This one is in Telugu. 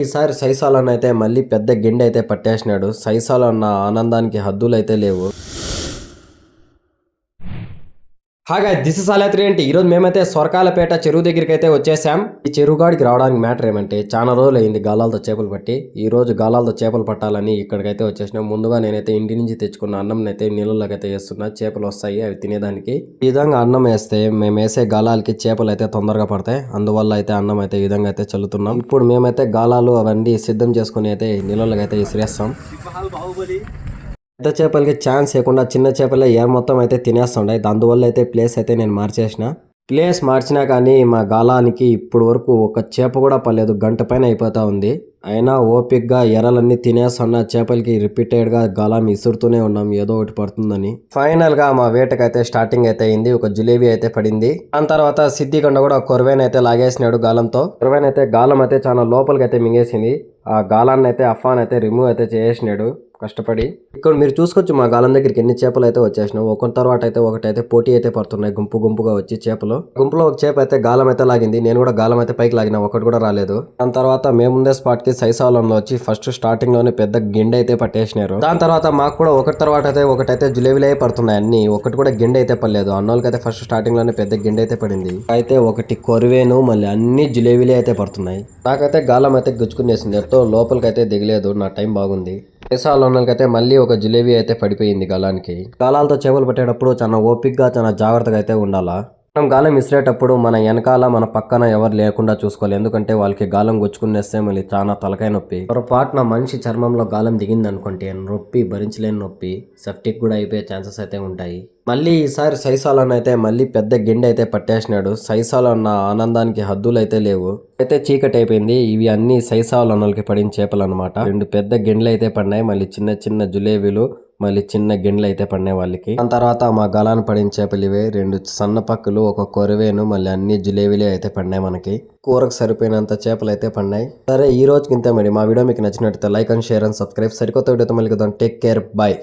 ఈసారి సైసాలన్న అయితే మళ్ళీ పెద్ద గిండె అయితే పట్టేసినాడు. సైసాలన్న ఆనందానికి హద్దులైతే లేవు. హాగా దిస్ ఇస్ సాలత్రి అంటే ఈరోజు మేమైతే సొరకాలపేట చెరువు దగ్గరికి అయితే వచ్చేసాం. ఈ చెరువుగాడికి రావడానికి మ్యాటర్ ఏమంటే చాలా రోజులు అయింది గాలాలతో చేపలు పట్టి. ఈ రోజు గాలాలతో చేపలు పట్టాలని ఇక్కడికైతే వచ్చేసినాం. ముందుగా నేనైతే ఇంటి నుంచి తెచ్చుకున్న అన్నం అయితే నీళ్ళలోకి అయితే వేస్తున్నా. చేపలు వస్తాయి అవి తినేదానికి. ఈ విధంగా అన్నం వేస్తే మేము వేసే గాలాలకి చేపలు అయితే తొందరగా పడతాయి. అందువల్ల అయితే అన్నం అయితే ఈ విధంగా అయితే చల్లుతున్నాం. ఇప్పుడు మేమైతే గాలాలు అవన్నీ సిద్ధం చేసుకుని అయితే నీళ్ళలోకి అయితే విసిరేస్తాం. పెద్ద చేపలకి ఛాన్స్ లేకుండా చిన్న చేపలే మొత్తం అయితే తినేస్తుండే. అందువల్ల అయితే ప్లేస్ అయితే నేను మార్చేసిన. ప్లేస్ మార్చినా కానీ మా గాలానికి ఇప్పుడు వరకు ఒక చేప కూడా పర్లేదు. గంట పైన అయిపోతా ఉంది. అయినా ఓపిక్గా ఎరలన్నీ తినేస్తున్న చేపలకి రిపీటెడ్గా గాలం ఇసురుతూనే ఉన్నాం ఏదో ఒకటి పడుతుందని. ఫైనల్గా మా వేటకైతే స్టార్టింగ్ అయితే అయింది. ఒక జిలేబీ అయితే పడింది. దాని తర్వాత సిద్ధికొండ కూడా కొరవేన్ అయితే లాగేసినాడు గాలంతో. కొరవేన్ అయితే గాలం అయితే చాలా లోపలికి అయితే మింగేసింది. ఆ గాలాన్ని అయితే అఫాన్ అయితే రిమూవ్ అయితే చేసేసినాడు కష్టపడి. ఇక్కడ మీరు చూసుకోవచ్చు మా గాలం దగ్గరికి ఎన్ని చేపలు అయితే వచ్చేసినావు. ఒకరి తర్వాత అయితే ఒకటైతే పోటీ అయితే పడుతున్నాయి గుంపు గుంపుగా వచ్చి చేపలు. గుంపులో ఒక చేప అయితే గాలం అయితే లాగింది. నేను కూడా గాలం అయితే పైకి లాగిన, ఒకటి కూడా రాలేదు. దాని తర్వాత మేముందే స్పాట్ కి సైసాలంలో వచ్చి ఫస్ట్ స్టార్టింగ్ లోనే పెద్ద గిండె అయితే పట్టేసినారు. దాని తర్వాత మాకు కూడా ఒకటి తర్వాత అయితే ఒకటైతే జులేబీలే పడుతున్నాయి అన్ని. ఒకటి కూడా గిండె అయితే పడలేదు. అన్నోళ్ళకైతే ఫస్ట్ స్టార్టింగ్ లోనే పెద్ద గిండె అయితే పడింది. అయితే ఒకటి కొరవేను మళ్ళీ అన్ని జులేబీలే అయితే పడుతున్నాయి. నాకైతే గాలం అయితే గుచ్చుకునేసింది. ఎంతో లోపలికైతే దిగలేదు. నా టైం బాగుంది. అయితే మళ్ళీ ఒక జిలేబీ అయితే పడిపోయింది గాలానికి. గాలాలతో చేపలు పట్టేటప్పుడు చాలా ఓపిక్గా చాలా జాగ్రత్తగా అయితే ఉండాలా. మనం గాలం విసిరేటప్పుడు మన వెనకాల మన పక్కన ఎవరు లేకుండా చూసుకోవాలి. ఎందుకంటే వాళ్ళకి గాలం గుచ్చుకునేస్తే మళ్ళీ చాలా తలకాయ నొప్పి. పొరపాటున మనిషి చర్మంలో గాలం దిగింది అనుకుంటే నొప్పి భరించలేని నొప్పి, సెప్టిక్ కూడా అయిపోయే ఛాన్సెస్ అయితే ఉంటాయి. మళ్ళీ ఈసారి సైసాలన్న అయితే మళ్ళీ పెద్ద గిండె అయితే పట్టేసినాడు. సైసాలన్న ఆనందానికి హద్దులైతే లేవు. అయితే చీకటి అయిపోయింది. ఇవి అన్ని సైసాలన్నలకి పడిన చేపలు అనమాట. 2 పెద్ద గిండ్లు అయితే పడినాయి. మళ్ళీ చిన్న చిన్న జులేబీలు, మళ్ళీ చిన్న గిండ్లు అయితే పడినాయి వాళ్ళకి. దాని తర్వాత మా గలాన్ని పడిన చేపలు ఇవే 2 సన్న పక్కులు, ఒక కొరవేను, మళ్ళీ అన్ని జిలేబీలే అయితే పడినాయి మనకి. కూరకు సరిపోయినంత చేపలు అయితే పడినాయి. సరే ఈ రోజుకి ఇంతే మరి. మా వీడియో మీకు నచ్చినట్లయితే like and share and subscribe. సరికొత్త వీడియోతో మళ్ళీ టేక్ కేర్, బాయ్.